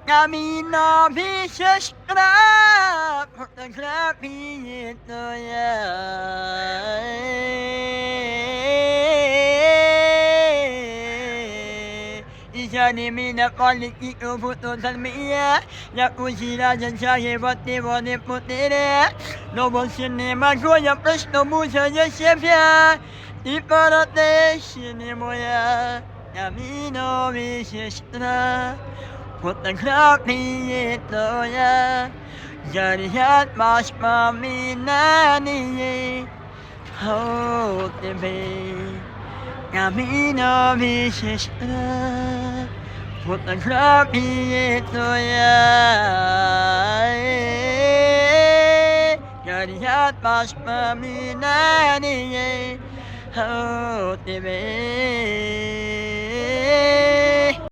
Camino vicious crap, the crappy in Isanimina quality of social media, la cucina senza che poteva ne potere, non posso nemmeno solo presto muso di sefia, di parate ne moia, camino vicestra, fotografi toya, jariat mas paminani, ho te be. Camino vicestra, fotografi toya, jariat mas paminani, ho te be.